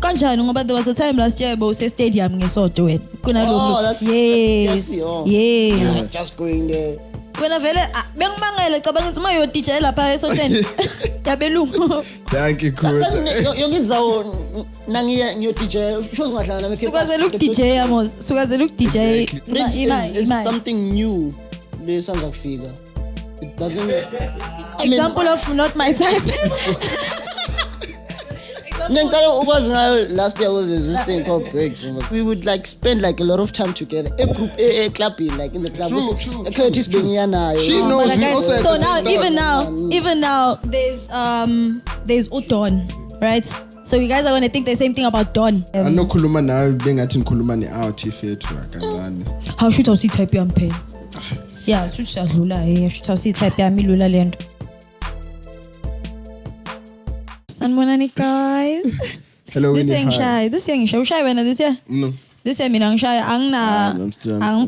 Kanjani ngoba there was a time last year bose stadium ngesonto wena. Yes. Just going there. Wena vele bengimangele cabanga ukuthi mayo DJ lapha esontweni. Yabelungu. Thank you cool. Yongidzawo nangiya ngiyo DJ shows ngahlanga nami Sukazela uk DJ Amos. Sukazela uk DJ. It's something new. Lesanza kufika. It doesn't Example of not my type. Last year was this thing called breaks. We would like spend like a lot of time together. A group, a clubbing, like in the club. True. She knows. We also so now, even now, there's Udon, right? So you guys are gonna think the same thing about Don. I know Kuluma now being at Kuluma ni out if it How should I see type yam pen? Yeah, should I see type yam milula land. Sanmonani guys. Hello, This young shy. This when this year. No. This year minang shy ang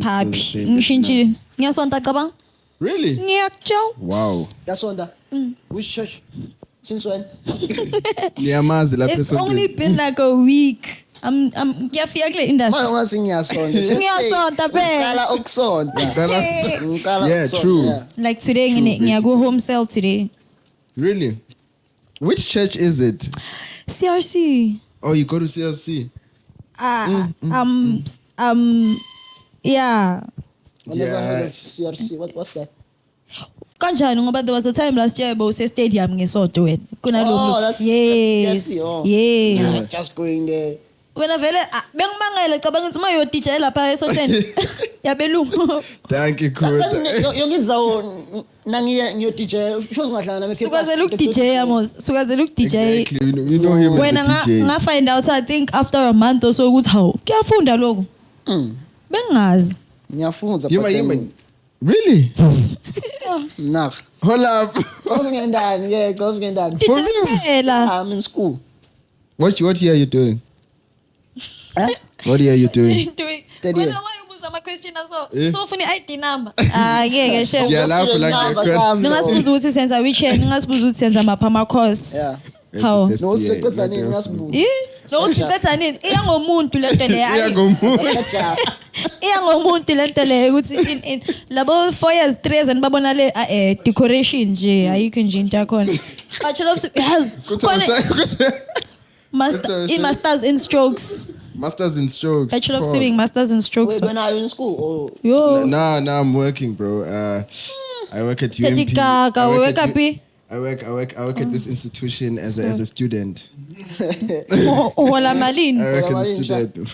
pap. Shinchi. Nya sonta kabang. Really? Nyakcho. Wow. That's on that. Which church? Since when? It's only been like a week. I'm industry. Yeah, true. Yeah. Like today, I go home sale today. Really? Which church is it? CRC. Oh, you go to CRC? Yeah. CRC. What's that? Kanjani ngoba there was a time last year bose stadium ngesonto wena. That's yes. Yes. Just going there. Wena vele bengimangele cabanga ukuthi mayo DJ lapha esontweni. Yabelungu. Thank you cool. Yongidzawo nangiya ngiyo DJ shows ngahlanga nami Sukazela uk DJ Amos. Sukazela uk DJ. Exactly. You know him when as the DJ. When I find out, I think after a month or so, ukuthi how kuyafunda lokho. Bengazi. Ngiyafunza. Really? Nah. Hold up. Goes ngendani. I'm in school. What year are you doing? Huh? What year are you doing? Third year. Why ubuza ama question aso? So ufuna ID number. Ngeke chef. Yeah, lapho like Ningasibuza ukuthi senza weekend, ningasibuza ukuthi senza mapha ama course. Yeah. How? No secrets ani ngasibuza. No secrets ani iyangomuntu lento le. Iyangomuntu lento le ukuthi in labo 4 years 3 years anibabona le decoration nje ayikho nje into yakhona. Bachelor of has masters in strokes. Masters in strokes. Bachelor of swimming, masters in strokes. When are you in school? Or? Yo. Now I'm working, bro. I work at UMP. I work at this institution as a student. Hola malini. I work as a student.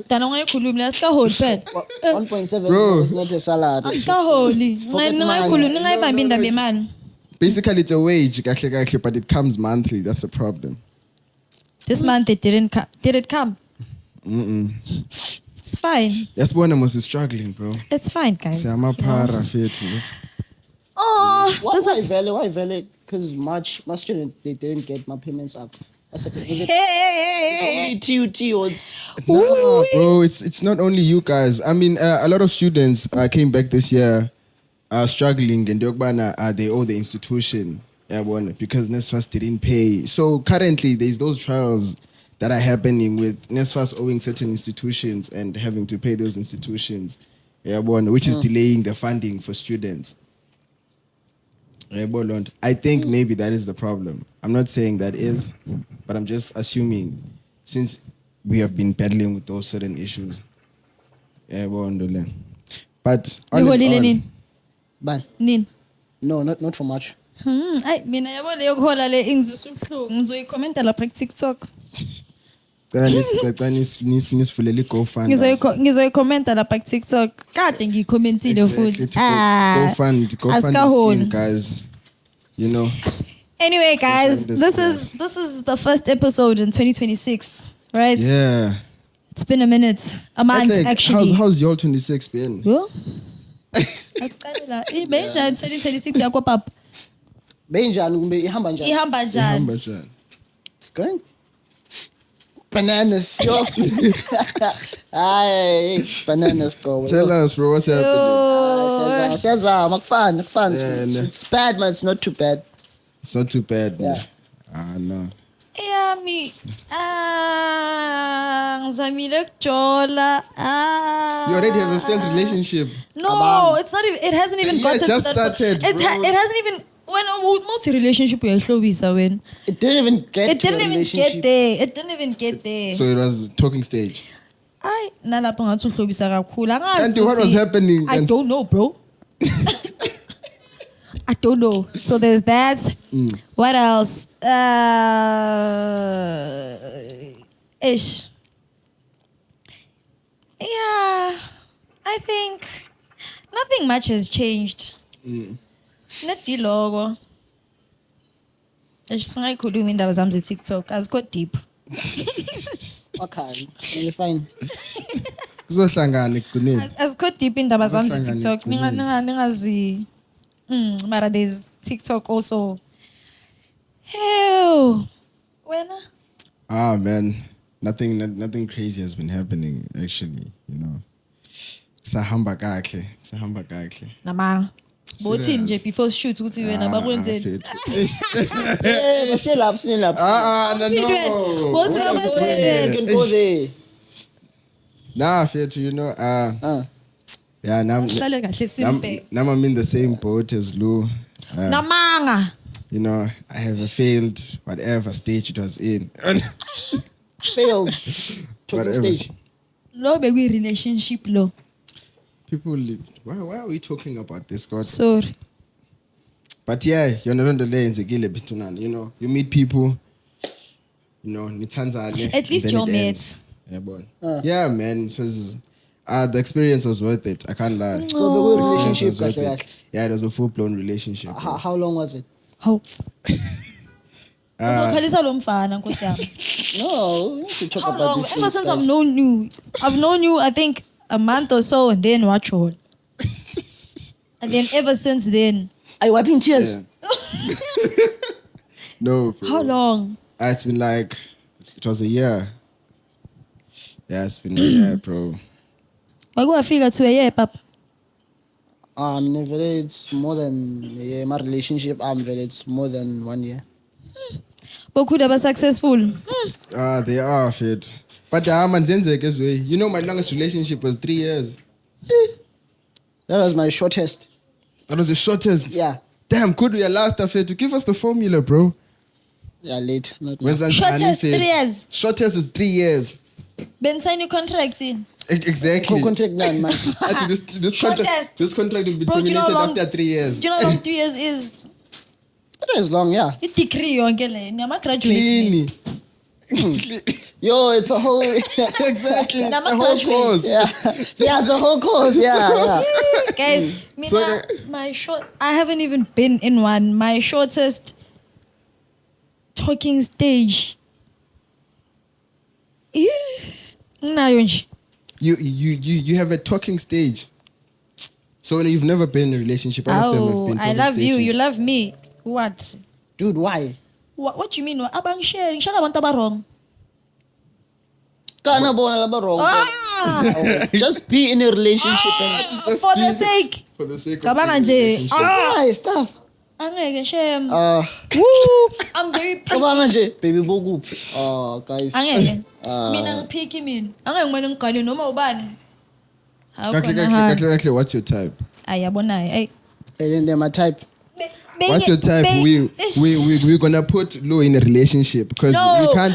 Tana ngayikhulumi la sika hold pen. 1.7 Bro. is not a salary. Sika holi. Ngayikhulumi ngayibamba indaba yemali. Basically, it's a wage, but it comes monthly. That's the problem. This month it didn't come. Did it come? It's fine. Yes, one was struggling, bro. It's fine, guys. Oh, Why valid? Because March student they didn't get my payments up. I said, was it only TUT or it's... No, bro, it's not only you guys. I mean, a lot of students came back this year struggling, and they owe the institution because NSFAS didn't pay. So currently, there's those trials that are happening with NSFAS owing certain institutions and having to pay those institutions, which is delaying the funding for students. I think maybe that is the problem. I'm not saying that is, but I'm just assuming since we have been battling with those certain issues. But all in Ban? Nin? No, not for much. Ay, mina yabo leyo kuhola le ingizwe ubuhlungu ngizoyikhomenta lapha ku TikTok. nisivulele GoFund. Ngizoyikhomenta lapha ku TikTok. Kade ngiyikhomentile futhi. GoFund scheme, guys. You know. Anyway, guys, this is the first episode in 2026, right? Yeah. It's been a minute. A month, actually. How's your 26 been? Yo? Benja 2026 yakho papa. Benjani kumbe ihamba njani? Ihamba njani? It's going. Bananas, yo. Ay, bananas go. Tell us, bro, what's happening? Says, makufani. It's bad, man. It's not too bad. It's not too bad. Yeah. No. Yeah, me. Ngizamile ukujola. You already have a failed relationship. No, it's not even. It hasn't even Yeah, gotten just to that. started, It bro. hasn't even. When multi-relationship uyayihlobisa wena. It didn't even get It to a didn't even relationship. get there. It didn't even get there. So it was talking stage. Ay, nalapho ngathi uhlobisa kakhulu. Angazi. Kanti what was happening I then? don't know, bro. I don't know. So there's that. What else? Ish. Yeah, I think nothing much has changed. Neti logo. Singayikhuluma indaba zami ze-TikTok. Azikho deep. Okay, you're fine. Kuzohlangana ekugcineni. Azikho deep indaba zami Kuzohlangana ze-TikTok. ekugcineni. Ningazi. Mara there's TikTok also. Hell. Wena? Man, nothing crazy has been happening actually. You know, kusahamba kahle. Nama. Bothini Serious. nje before shoot ukuthi wena bakwenzeni. Yeah, still up. No. Bothi You bakwenzeni. can go there. Nah, Fetu, you know, yeah, now Sihlale kahle simpe. I'm in the same boat as Lou. Namanga. You know, I have a failed whatever stage it was in. Failed. Took the Whatever. stage. Lo bekwi relationship lo. People live. Why are we talking about this, God? Sorry. But yeah, you're not on the lane, Bitunani. You know, you meet people, you know, Nitanzania. At least you're met. Yeah, boy. Yeah, man. It was the experience was worth it. I can't lie. So the good Experience relationship was worth kahle it. kahle. Yeah, it was a full-blown relationship. How long was it? How? Uzokhalisa lo mfana nkosi yami. No, we need to talk How about long? this. Ever since I've known you, I think a month or so, and then watch all. And then ever since then. Are you wiping tears? Yeah. No. Bro. How long? It's been like, it was a year. Yeah, it's been a year, bro. Wakwafika to a year, papa. Never. It's more than a year. My relationship, it's more than 1 year. But could have been successful. They are fit. But you know, my longest relationship was 3 years. That was my shortest. That was the shortest. Yeah. Damn, could we allow stuff here to give us the formula, bro? Yeah, late. Not When's now. that Shortest honey fit? 3 years. Shortest is 3 years. Ben sign your contract in. Exactly. Contract none, man. Actually, this contract will be Bro, do you know terminated how long- after 3 years. Do you know how long 3 years is? That is long, yeah. It's degree yonke le. Nama graduate. Clean. Yo, it's a whole. Exactly. It's Nama a whole graduate. course. Yeah, yeah, it's a whole course. Yeah. Guys, So I haven't even been in one. My shortest talking stage. Nayo nje. You have a talking stage. So you've never been in a relationship. All of them have Oh, been I talking love you. stages. You love me. What? Dude, why? What do you mean? Abang sharing. Shall abantu wrong? Kana bona laba wrong. Ah! Just be in a relationship and Just For be- the sake. For the sake of Cabana the nje. relationship. nice stuff. Angeke shem. Woo! I'm very picky. Kabana nje, baby bogu. Guys. Angeke. Mina ngipicky mina. Angeke ngimane ngigane noma ubani. Kakle, what's your type? Ayabonayo. Ay. And then they're my type. What's your type? We're gonna put Lo in a relationship because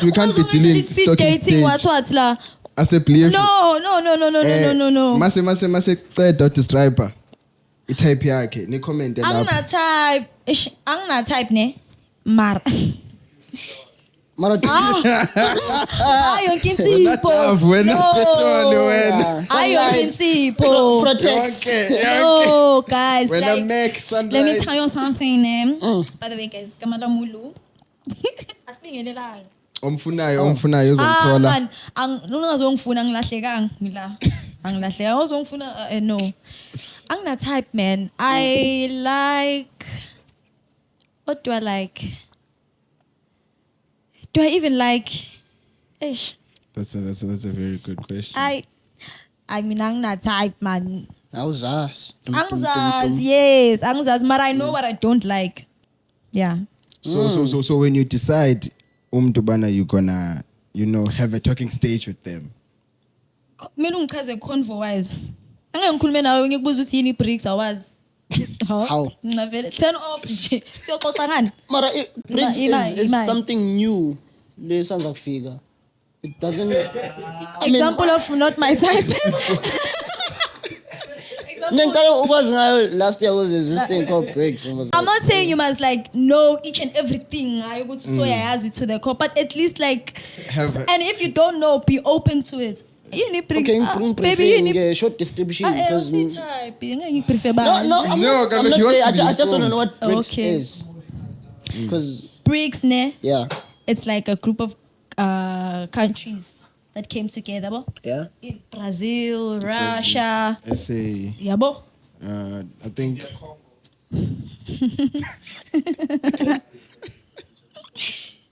we can't be dealing speed talking dating stage. what la. As a player. No. Mase ceda uthi striper. I-type yakhe. Ni comment lapha. Angina type ne. Mar. Mara Ayo insipho. Tough wena petrol wena. Ayo insipho. protect. Oh, guys. When I Like, make let sunlight. me tell you something, By the way, guys, Kamada Mulu. Asibingelelanga. Omfunayo uzomthola. Man, ungazongifuna ngilahlekanga ngila. Angilahleka uzongifuna no. Angina type man. I like what do I like? Do I even like ish? That's a very good question. I mean angina type man. Awuzazi. Angzaz, yes, angzaz, but I know what I don't like. Yeah. So when you decide bana you're gonna, have a talking stage with them. Mina ungichaze convo wise. Angeke ngikhulume nawe ngikubuza ukuthi yini BRICS awazi. How? Ngavele turn off nje. Siyoxoxa ngani? Mara, BRICS is Imali. something new. Lesanza kufika. It doesn't. Example of not my type. Last year was this thing called BRICS. I'm not saying you must like know each and everything. I would so yazi to the core, but at least like, Have a- and if you don't know, be open to it. You need BRICS. Okay, Baby, you need a short description because. LC type. You prefer No, I'm No, not, I'm Galo, not he wants there. to be I just want to know informed. what BRICS Okay. is. Because, BRICS, ne? yeah. It's like a group of countries that came together. Bo? Yeah. In Brazil, Russia. SA, Yabo. I think.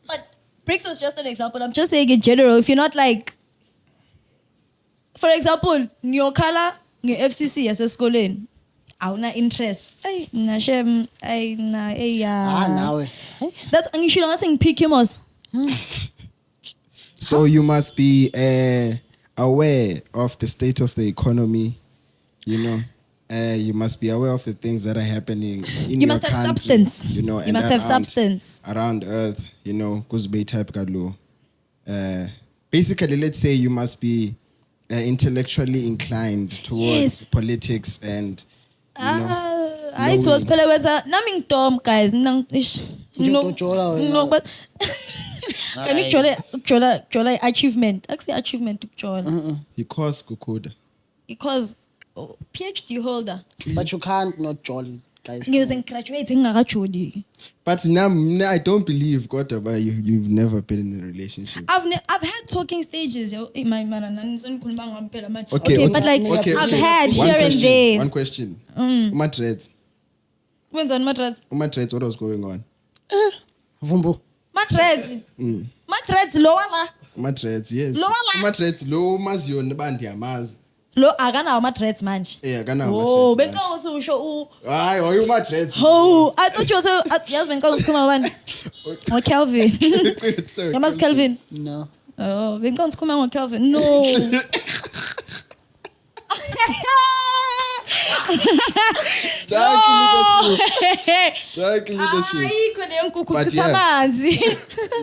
But BRICS was just an example. I'm just saying in general. If you're not like, for example, ngiyokhala nge-FCC yasesikoleni awuna interest. Ay, ngashem, ay na, ay Nawe. That's ngisho ngathi ngipick him os. So you must be aware of the state of the economy, you must be aware of the things that are happening in You your must have country, substance. and You must have around- substance. around Earth, Kuzbe type Galo. Basically, let's say you must be intellectually inclined towards Yes. politics and I it was phela wenza nami ngidom guys ish Ujola wena. no but can you jola achievement akusi achievement ukujola because Kukuda. because PhD holder But you can't not jolly, guys. ngize ngigraduate ngingakajoli. But now I don't believe God, you've never been in a relationship. I've had talking stages yo my man nanikhuluma ngampela manje Okay, but like okay, I've okay. had One here and question, there One question. Madrid, wenzani madreds what was going on? Vumbo. madreds madreds lo wala Madrid, yes. Lo wala. Madrid, lo maziyo nebandi yamazi. lo akanawo madreds manje Akanawo oh Madrid benka usho u Hayi, oyu Madrid. oh I thought you also yazi benka usikhuluma bani oh Kelvin yamazi Kelvin No. oh benka usikhuluma ngo Kelvin no Dark leadership. ayikho leyo nkukhu But chitha yeah. amanzi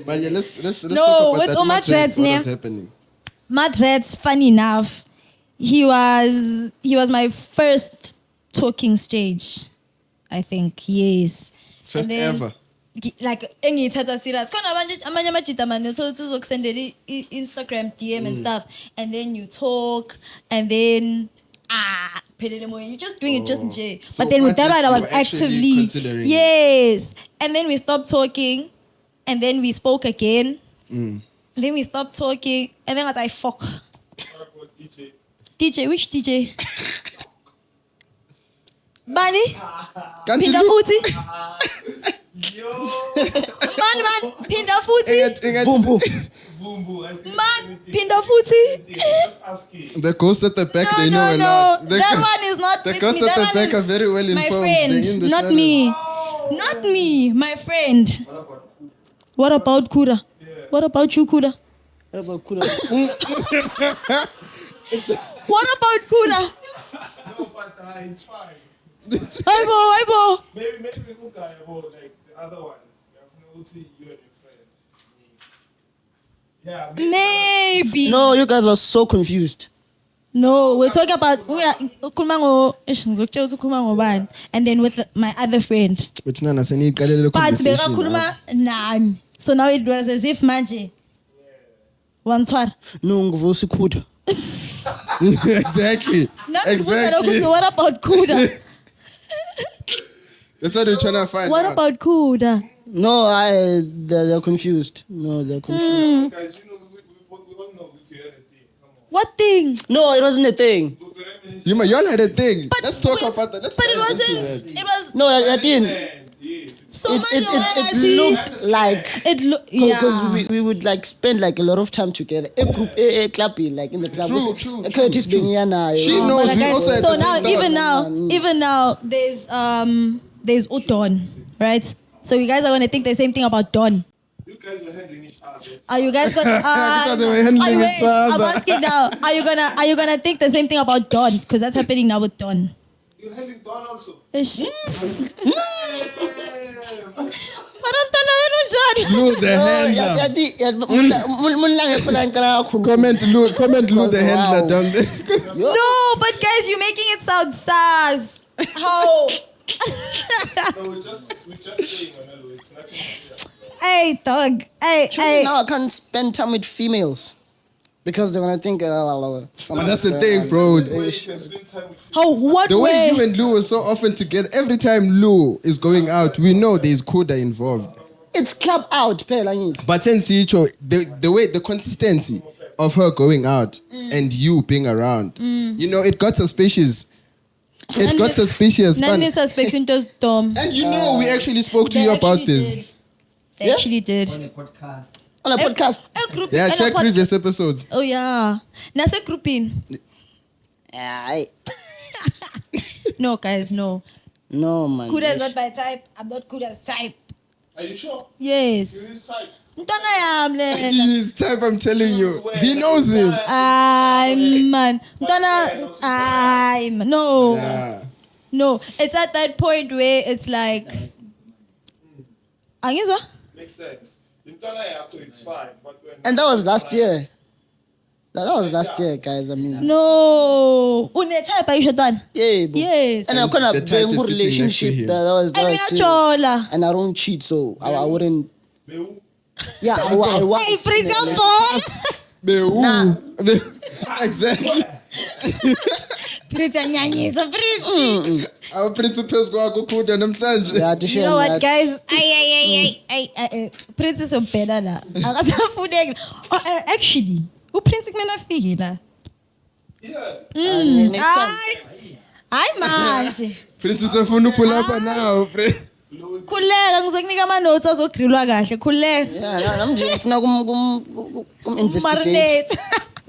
But yeah, let's No, talk with about all that. Madrid, What ne? was happening? Madreds, funny enough, he was my first talking stage, I think. Yes. First And then, ever. Like engithatha serious. Khona amanye amajita man uzokusendela Instagram DM and stuff, and then you talk, and then phelele moyeni. You're just doing it just nje. So But then with that Madrid, one, I was you were actually actively considering it. yes. And then we stopped talking, and then we spoke again. Then we stopped talking, and then I was like, fuck. DJ, which DJ? Bunny? Can't you Pinda look- Futi? Man, Pinda Futi? Vumbo. Man, Pinda Futi? The ghosts at the back, they know a no. lot. The That go- one is not the with ghosts me. at That the one back are is very well my informed. friend, They're in the not shadows. me. Not me, my friend. What about Kura? What about you, Kura? What about Kura? No, but it's fine. Aibo. Maybe we could guy about like the other one. You have no see you and your friend. Yeah, Maybe. No, you guys are so confused. No, we're talking about ukhuluma ngizokutshela ukuthi ukhuluma ngobani, and then with my other friend. But Nana, seniyiqalele But conversation. bekakhuluma nami. So now it was as if manje wantwara. No, nguvusa ikhuda. Exactly. Exactly. What about Kuda? That's what we're trying to find What out. about Kuda? No, they're confused. No, they're confused. guys, you know we all know that you had a thing. Come on. What thing? No, it wasn't a thing. Look, I mean, Y'all had a thing. But Let's talk wait, about that. Let's But it dive into wasn't. that. It was No, I didn't. and yes, it's so much. It looked like Yeah. because we would like spend like a lot of time together. A group, a club, like in the club. True. Curtis being here now. She you know. knows. But we like also had so the now, same even thoughts. now, there's Udon, right? So you guys are gonna think the same thing about Don. You guys were handling each other. Are you guys gonna? thought they were handling wait, each other. I'm asking now. Are you gonna think the same thing about Don? Because that's happening now with Don. You're handling Don also. Ish. Lou the handler. Comment Lou the handler down there. No, but guys, you're making it sound sass. How? No, we're just saying, Manelo, it's nothing serious. Hey, dog. Hey. Now I can't spend time with females because they're gonna think. But that's the thing, bro. You can spend time with How? What The way way? you and Lou are so often together, every time Lou is going out, we know there's Kuda involved. It's club out, phela ngithi. But then see, the way, the consistency of her going out and you being around, you know, it got suspicious. It got suspicious. Nani Man. suspects into Tom. And you know, we actually spoke to you about this. They actually did. On a podcast. On a podcast. A group. Yeah, and a check previous episodes. Oh yeah. Nase grouping. Aye. No, guys, no. No man. Kuda is not my type. I'm not Kuda's type. Are you sure? Yes. This type. Mntwana yam lena. His type, I'm telling you. He knows him. Ay man. Mntwana. Ay man. No. Yeah. No. It's at that point where it's like. Angizwa? Makes sense. In Ghana, it's fine. But when And that was last year. That was last year, guys. I mean, No. Une type ayisho ntwana? yeah. Bro. Yes. And I'm kind The of type is being good sitting next to relationship. him. That was I mean, serious. achola. And I don't cheat, so I wouldn't. Meu, Yeah, I was. Hey, Prince Anton. Exactly. Prince anyanyisa, Prince. Our principals go out Kuda namhlanje. Yeah, to You share know what, that. guys? Ay. Prince is umpela la. Akasafuneki. Actually, uPrince kumele afike la. yeah. Next time. Hayi manje. Princess afuna pull up now. Khuleka ngizokunika ama notes azogrilwa kahle. Khuleka. Yeah, I'm just ngifuna investigate. Marinate.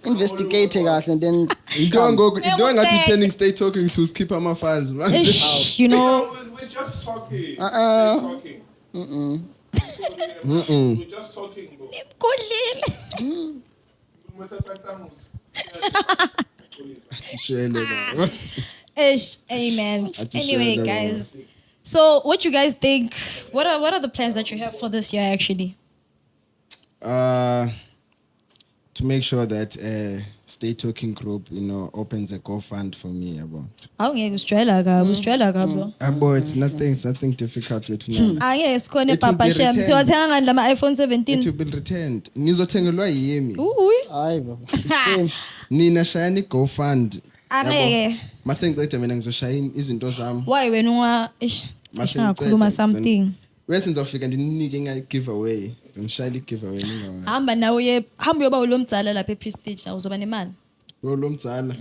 Investigate kahle and then You don't go. You don't have to Okay. pretending stay talking to skip my fans, man. Ish, you know. We're just talking. Uh-uh. We're talking. We're just talking, bro. Khulile. Ish, amen. Anyway, guys. So, what you guys think? What are the plans that you have for this year, actually? To make sure that Stay Talking Group, you know, opens a GoFund for me, abo. Awungeke usijwayela kabi, usijwayela kabi lo. Abo, it's nothing difficult with me. Angeke sikhone It will papa be shem. returned. Siwathenga ngani lama iPhone It 17? will be returned. Nizothengelwa yimi. Uy. hayi baba. Same. Nina shayani GoFund. Angeke. Mase ngicede mina ngizoshaya izinto zami. Why wena unga ish. Mase Ngakhuluma something. Wese ngizofika ndininike ngigiveaway. Ngishayile giveaway ningawa. Hamba nawe hamba uyoba ulomdzala lapha ePrestige na uzoba nemali. Lo mdzala.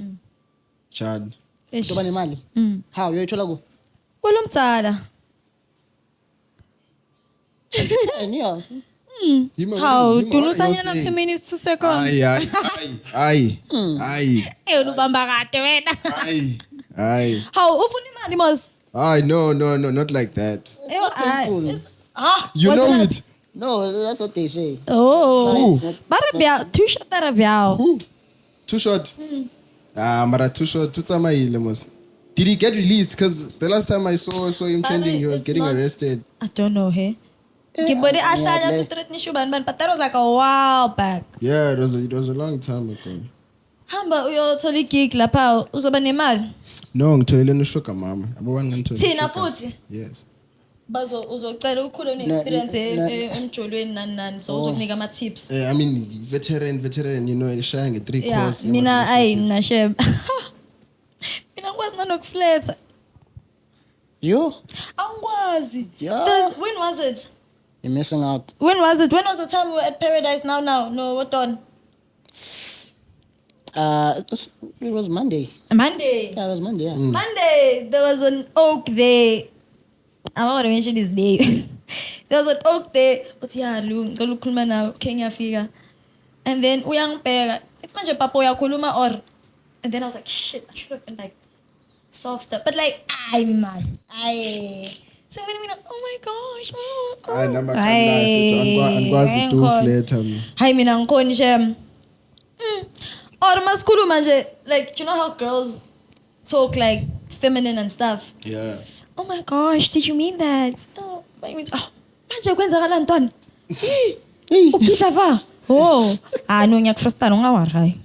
Chad. Ish. Toba nemali. How uyoyithola ku? Ulomdzala. Yeah. How? Tunusanyana 2 minutes 2 seconds. Ay. Eh ulubamba kade wena. Ay. How ufuna imali mos? Ay, no, not like that. You was know it? it. No, that's what they say. Oh. Who? Barabia, tu shot arabiao. Too short. Mara too short. Tutsamayile mos. Did he get released? Because the last time I saw him trending, he was It's getting not- arrested. I don't know, hey. Gibodi ahlala to threaten Shuban, but that was like a while back. Yeah, it was a long time ago. Hamba uyothola igig lapha uzoba nemali. No, ngitholele noshoka mama. Abone ngitholele. Thina ushoka. futhi? Yes. Bazo uzocela ukhule une-experience emjolweni nani so uzokunika ama-tips. I mean, veteran, you know, shaya nge-3 Yeah, course. mina ayi mina shem. Mina ngikwazi nanokufletha. You? Angikwazi. Yeah. When was it? You're missing out. When was it? When was the time we were at Paradise now? No, what on? It was Monday. Monday. Yeah, it was Monday. Yeah. Monday, there was an oak there. I'm not going to mention his name. There was an oak there. But yeah, ngicela ukukhuluma nawe, Kenya figure. And then uyangibheka. It's manje papa uyakhuluma or. And then I was like, shit, I should have been like softer. But like, ay man. Ay. Oh my gosh. Hayi namakhanda angikwazi ukuflirta mina. Hayi mina ngikhona nje. Or masikhuluma nje, like, you know how girls talk like feminine and stuff? Yeah. Oh my gosh, did you mean that? Oh, manje kwenzakala ntwana. Ukhidla va. Oh, no ngiyakufrustana ungawari.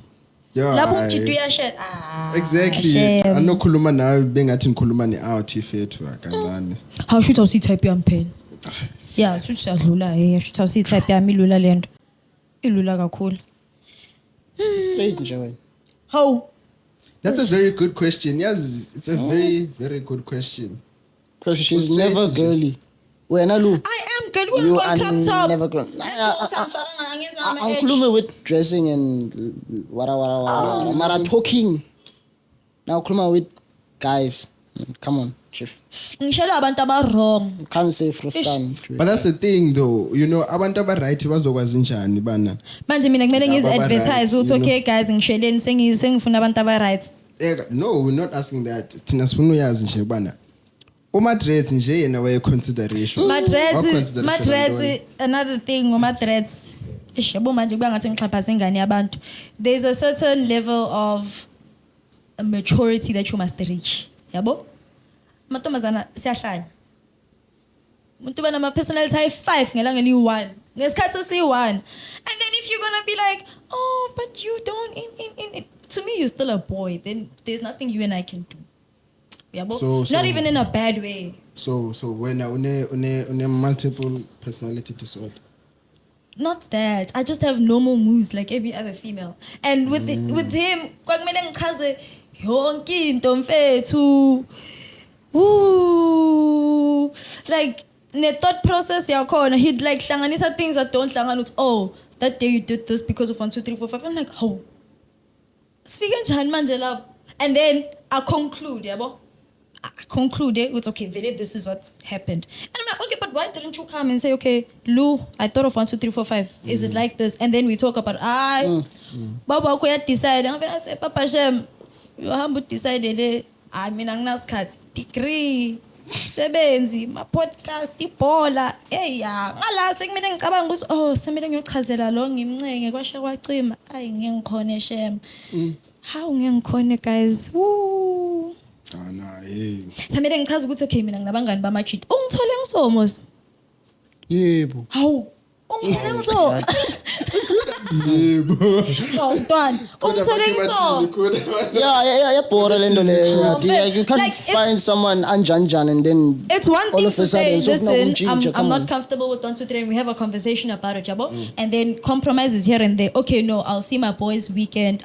Yeah. Lapho umjito uyashare. Exactly. Anokhuluma nawe bengathi ngikhuluma ne-out ifethu kancane. How should I see type yami pen? Yeah, should siyadlula should I see type yami ilula lento. Ilula kakhulu. Straight nje wena. How? That's a very good question. Yes, it's a very, very good question. Because she's Straight never nje. girly. Wena Lu, I am good you with are crop top. never girly. I'm including with dressing and wara. Mara talking. Now including with guys. Come on, chief. Ngishela abantu aba-wrong. You can't say frustan. But that's the thing though, you know, abantu abaright bazokwazi njani bana. Manje mina kumele Aba ngizi-advertise right, ukuthi you okay guys ngisheleni sengifuna abantu aba-right. No, we're not asking that. Thina sifuna uyazi nje bana. Uma-dreads nje yena waye consideration. Ma-dreads, another thing ngoma-dreads. Yabo manje kuba ngathi ngixhaphaza ingane yabantu. There's a certain level of maturity that you must reach. Yabo? Mantombazana siyahlanya. Umuntu bana ama-personality ayi-5 ngelanga eli-1. Ngesikhathi esiyi-1. And then if you're gonna be like, oh, but you don't to me you're still a boy, then there's nothing you and I can do. Yabo? So- Not even in a bad way. So wena une multiple personality disorder. Not that. I just have normal moods like every other female. And with him, kwakumele ngichaze yonke into mfethu. Ooh, like ne thought process yakhona, he'd like hlanganisa things that don't hlangana ukuthi oh, that day you did this because of 1 2 3 4 5. I'm like, how? Sifike njani manje lapho? And then I conclude, yabo. I conclude it's okay, Vele, this is what happened. And I'm like, okay, but why didn't you come and say, okay, Lou, I thought of 1 2 3 4 5. Is it like this? And then we talk about Baba uya decide. I'm gonna say, Papa Shem, you have decided. I mean, anginasikhathi degree, sebenzi, ma podcast, ibhola, ngala sekumele ngicabanga ukuthi oh, semele ngiyochazela lo ngimncenge kwasha kwacima. Ayi ngikhona Shem. How ngikhona guys? Woo. Nah, hey. Samele ngichaza ukuthi okay mina nginabangani bama-cheat. Ungithole ngisomoza. Yebo. Hawu. Ungithole ngiso. Yebo. Ntwana. Ungithole ngiso. Yeah, bore lento le. You can't Like, find someone anjanjan and then It's one all thing of to a say, sudden, so listen, now I'm come not on. comfortable with 1 2 3 and we have a conversation about it, Jabo. And then compromises here and there. Okay, no, I'll see my boys weekend.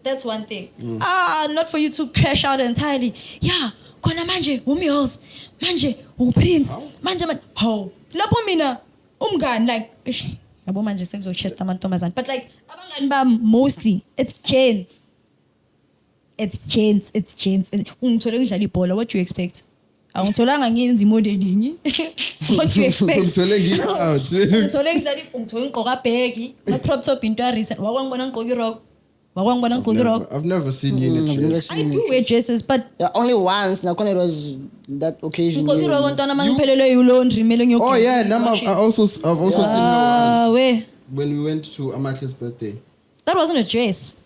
That's one thing. Not for you to crash out entirely. Yeah, kona manje, umyos, manje, prince, manje, how? Lapho mina, umngani, like, yabo manje sengizochesta amantombazane. But like, abangani bami mostly, it's gents. It's gents. Ungithole ngidlala ibhola, what do you expect? Awungitholanga ngiyenza imodeling. What do you expect? Ngithole ngi-out. Ngithole ngidlala ngithole ngigqoka bag, na crop top into a recent. Wakwangibona ngigqoka i-rock. I've never seen you in a dress. I do wear dresses, but Yeah, only once. Now, it was that occasion. ngigqoka i-rock ntwana mangiphelelwe yi-laundry kumele ngiyogeza. Oh yeah, I've also seen her once Where? when we went to Amake's birthday. That wasn't a dress.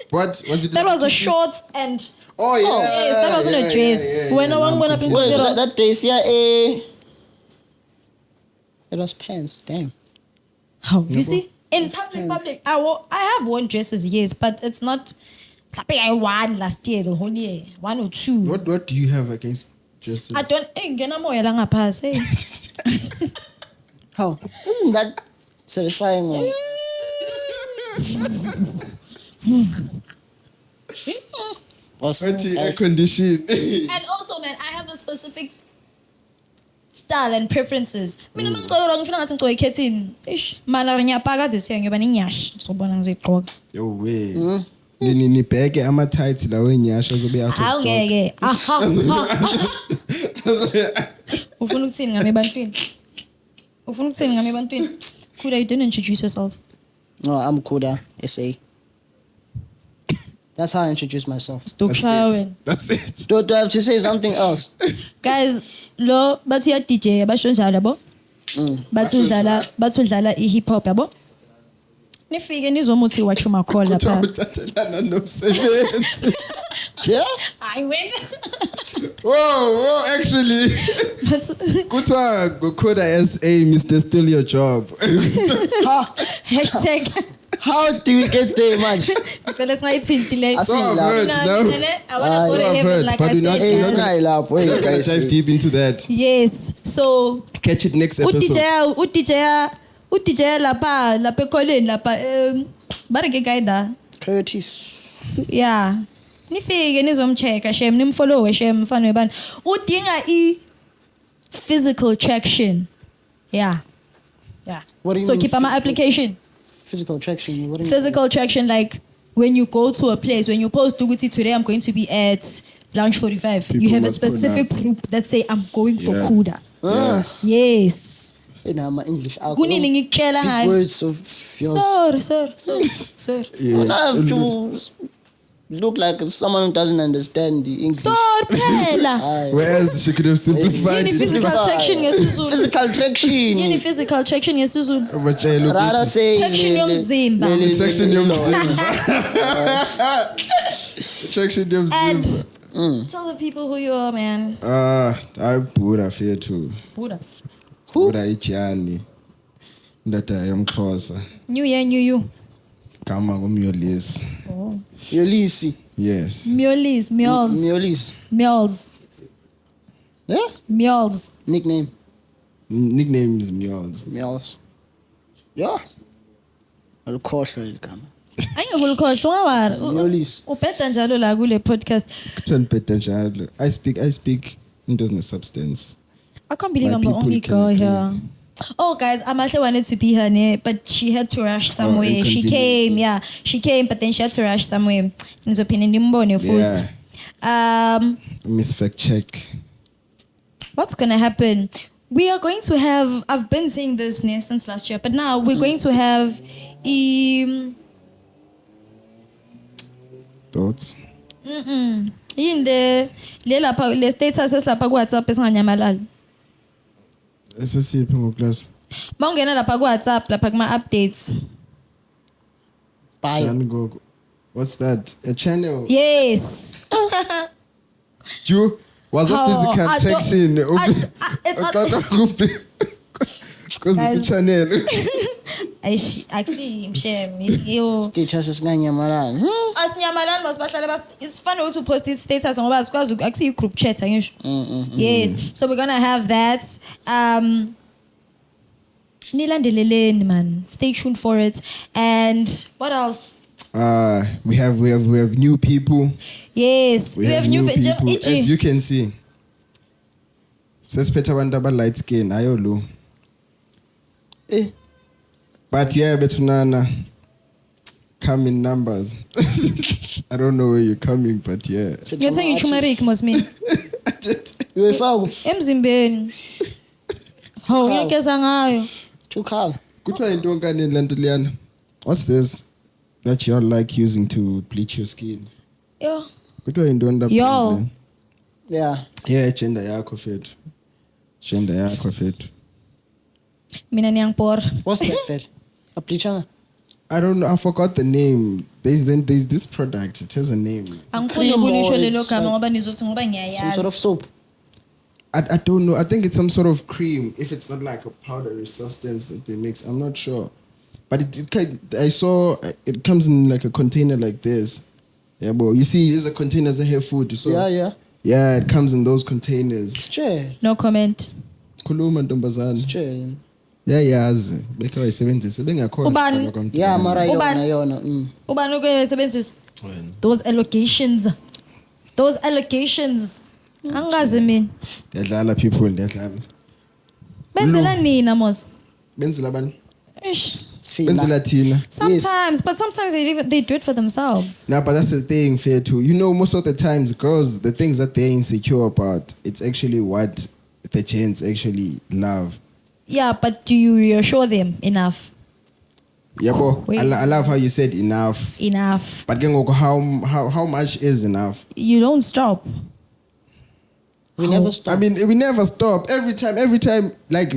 What was it? That was a short and Oh yeah. yes, that wasn't a dress. When I want to Well, that day, yeah, it was pants. Damn. how you see in public, I have worn dresses, yes, but it's not. I won last year, the whole year, 1 or 2. What do you have against dresses? I don't. Ngena moya la ngaphasi. How? Isn't that satisfying? Or? Air condition. And also, man, I have a specific style and preferences. Mina mangigqoka wrong ngifuna ngathi ngigqoke ikhethini. Ish, mana ngiyapaka this year ngiyoba nenyashi. Sobona ngizoyigqoka. Yo way. Nibheke ama-tights lawo enyasha azobe out of stock. Awungeke. Ufuna ukuthini ngami ebantwini? Kuda, you didn't introduce yourself. No, I'm Kuda, SA. That's how I introduce myself. That's it. Do I have to say something else? Guys, lo bathi ya DJ basho njalo yabo. Bathi udlala i-hip hop yabo. Nifike nizomuthi wathi umakhola Kuthiwa pha. uthathelana nomsebenzi. Yeah? I win. Whoa, actually. Kuthiwa Gokoda SA, Mr. Still Your Job. Hashtag. How do we get there, man? Let's not I So I've heard, no? want to go So to I've heaven, heard, like but I we're not said. Hey, Yes. it's not love. Wait, We're gonna guys. dive deep into that. Yes. So Catch it next episode. udj lapha ekoleni lapha bareke guide. Curtis. Yeah. Nifike nizomcheck shem nimfollow shem mfana webani. Udinga physical traction. Yeah. Yeah. What do you so mean keep my physical? application. Physical attraction. What do you Physical traction, like when you go to a place, when you post Duguti today, I'm going to be at Lounge 45. People you have a must put specific up. group that say I'm going for Yeah. Kuda. Yes. Hey, now my English. Kunini ngikutshela Big ngayo. words of yours. Sir. You have to look like someone who doesn't understand the English. Sir, phela. Whereas she could have simplified Yini it. physical traction ngesizulu? Physical attraction. Yini physical traction ngesizulu? Batshela Rather ukuthi say Traction yomzimba. traction yomzimba. Traction And yomzimba. tell the people who you are, man. I'm Buddha fear too. Buddha. Buddha ityani. Ndata yomxhosa. New year, new you. Gama ngumyolisi. Oh. Yolisi. Yes. Miolis. Miolis. Yeah? Miols. Nickname. Nickname is Miols. Miols. Yeah. Alikhohlwa igama. Ayikulikhohlwa ungawari. Miolis. Ubheda njalo la kule podcast. Kuthiwa nibheda njalo. I speak into substance. I can't believe My I'm the people only can girl agree. here. Oh, guys, Amashe wanted to be her name, but she had to rush somewhere. She inconvenient. came, but then she had to rush somewhere. Nizopini ndimbone futhi. Miss Fact Check. What's gonna happen? We are going to have. I've been saying this since last year, but now we're going to have. Thoughts? Yinde le status esilapha ku WhatsApp esinganyamalali. Esasiphi ngoclass? Mawungena lapha ku WhatsApp lapha kuma updates. Bye. What's that? A channel? Yes. You was a How- physical I don't- attraction. Because it's a channel. Actually, mshem. Yo. Teachers singanyamalala. Asinyamalani masibahlale it's funny to post it status ngoba sikwazi akusiyi group chat angisho. Yes. So we're going to have that. Nilandeleleni man. Stay tuned for it. And what else? We have new people. Yes. We have new people. As you can see. Sesiphethe abantu aba light skin ayolo. But yeah, betunana come in numbers. I don't know where you're coming, but yeah. You're saying turmeric must mean. Uyifaka Emzimbeni. Hawu ngiyakeza ngayo. tukhala. Kuthiwa into nkani lento liyana. What's this that you're like using to bleach your skin? Yo. Kuthiwa into ndaba. Yo. Yeah. Yeah, gender yakho fethu. Gender yakho fethu. Mina niyangibora. What's that fed? A bleacher? I don't know. I forgot the name. There's this product. It has a name. Angifuni Cream or ukulisho lelo it's gama like- ngoba nizothi ngoba Some sort of ngiyayazi. soap. I don't know. I think it's some sort of cream. If it's not like a powdery substance that they mix, I'm not sure. But I saw it comes in like a container like this. Yeah, but you see, there's a container as a hair food. So Yeah. yeah, it comes in those containers. It's chill. No comment. Khuluma ntombazana. It's chill. Yayazi beke wayisebenzisa bengakhona Ubani? ukufaka kwamntwana. Yeah, mara Ubani? yona. Ubani ukuyisebenzisa? Wena. Those allegations. Angazi mina. Ndiyadlala people ndiyadlala. Benzela nina mos. Benzela bani? Ish. See, Benzela thina. Sometimes, but sometimes they do it for themselves. No, but that's the thing, fair too. You know, most of the times, girls, the things that they're insecure about, it's actually what the gents actually love. Yeah, but do you reassure them enough? Yabo, Wait. I love how you said enough. Enough. But how much is enough? You don't stop. We never stop. I mean, we never stop. Every time, like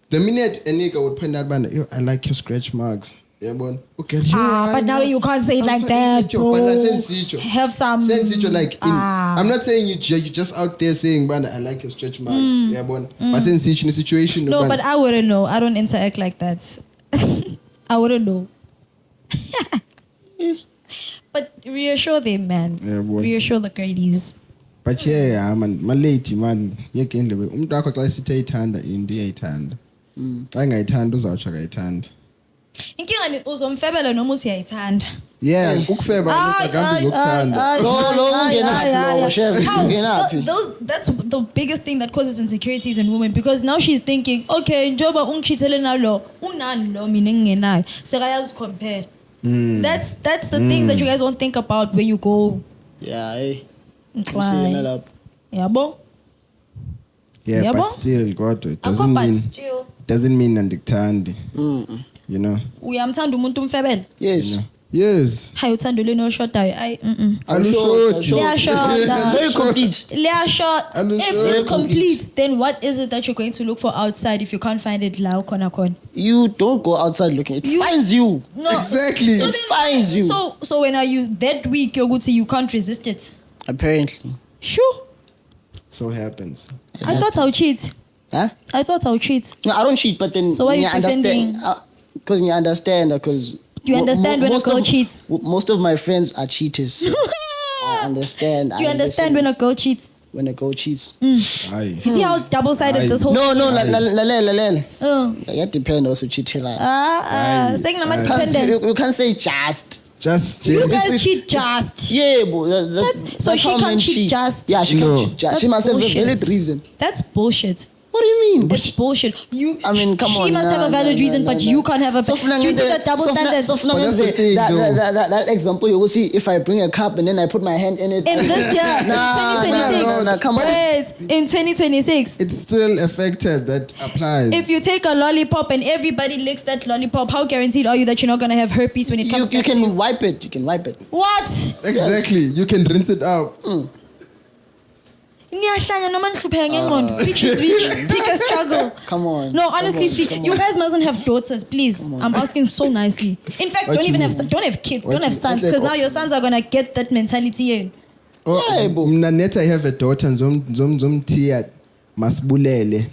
the minute a nigga would point out, man, yo, I like your scratch marks. Yeah, man. Okay. But now you can't say it I'm like so that, insecure, bro. but like, insecure. Have some. Insecure, like I'm not saying you just out there saying, man, I like your stretch marks. Yeah, man. But since in a situation, No, man, but I wouldn't know. I don't interact like that. I wouldn't know. But reassure them, man. Yeah, boy. Reassure the girlies. but yeah, man, my lady, man, yeke indaba umuntu wakho xa sithi ayithanda into uyayithanda. Xa engayithanda uzawutsho akayithanda. Inkinga ni uzomfebela noma uthi uyayithanda. Yeah, ukufeba akahambi zokuthanda. That's the biggest thing that causes insecurities in women, because now she's thinking, okay, njoba ungishithele nalo, unani lo mina engenayo. Sekayazi compare. That's the things that you guys won't think about when you go. Yeah, hey. Incline. Yabo? Yeah, Yabo? but still, God, it Akho, but still. doesn't mean andikuthandi. You know. Uyamthanda umuntu umfebele? Yes. Yes. Hayi uthando leno shotayo. Ay Alushoti. Liyashoda. Very complete. Liyashoda. If Very it's complete, then what is it that you're going to look for outside if you can't find it la khona khona? You don't go outside looking. It finds you. No. Exactly. So It finds you. So when are you that weak, yoguthi you can't resist it? Apparently. Sure. So happens. I thought I'll cheat. Huh? I thought I'll cheat. No, I don't cheat, but then So why are you understand. pretending? Because you understand, because Do you understand when a girl cheats? Most of my friends are cheaters. So I understand. Do you understand when a girl cheats? when a girl cheats? Aye. You see how double-sided this whole No, thing is? lalel. Oh. It depends also cheating. Saying I'm dependence. You can't say just. Just You chill. guys cheat just. Yeah, but So that's she how can't men cheat just? Yeah, she No. can't cheat just. That's She must have a bullshit. valid reason. That's bullshit. What do you mean? It's bullshit. I mean, come she on. She must have a valid reason, but you can't have a. Do you see the double standards? So But that's the thing, that example, you will see if I bring a cup and then I put my hand in it. In this year, Nah, 2026. nah, come on. Wait, in 2026. It's still affected. That applies. If you take a lollipop and everybody licks that lollipop, how guaranteed are you that you're not gonna have herpes when it comes You back to you? can wipe it. You can wipe it. What? Exactly. You can rinse it out. Niyahlanya noma nihlupheka ngengqondo. Which is which? Pick a struggle. Come on. No, honestly Come on, speaking, come you on. guys mustn't have daughters, please. I'm asking so nicely. In fact, What don't you even mean? don't have kids, What don't have you- sons, okay, because now your sons are gonna get that mentality in. Oh, bo. mna net I have a daughter zomthiya masibulele.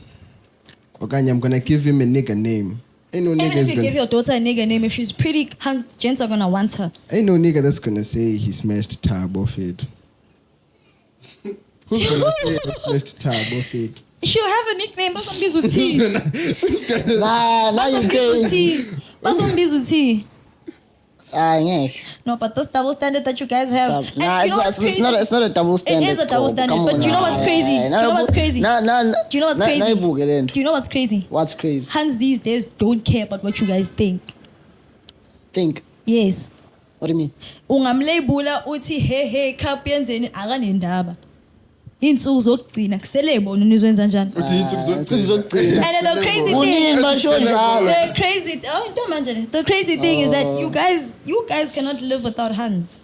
Okanye I'm gonna give him a nigga name. Ain't no Even nigga if is you give gonna, your daughter a nigga name, if she's pretty, gents are gonna want her. ain't no nigga that's gonna say he smashed tab off it. Who's gonna say he smashed tab off it? She'll have a nickname. Bazombiza Who's uthi. gonna Nah, you crazy. Bazombiza uthi. Yeah. No, but this double standard that you guys have. and Nah, you know what's it's crazy? not a double standard. It is a double Oh, standard, come but on, do you know what's nah, crazy? Do you know what's crazy? Nah. Do you know what's crazy? Do you know what's crazy? What's crazy? Hans these days don't care about what you guys think. Think. Yes. What do you mean? Ungamlabula uthi he cup yenzeni akanendaba. Insuku zokugcina kusele bona nizwenza njani. And the crazy thing, the crazy thing is that you guys cannot live without hands.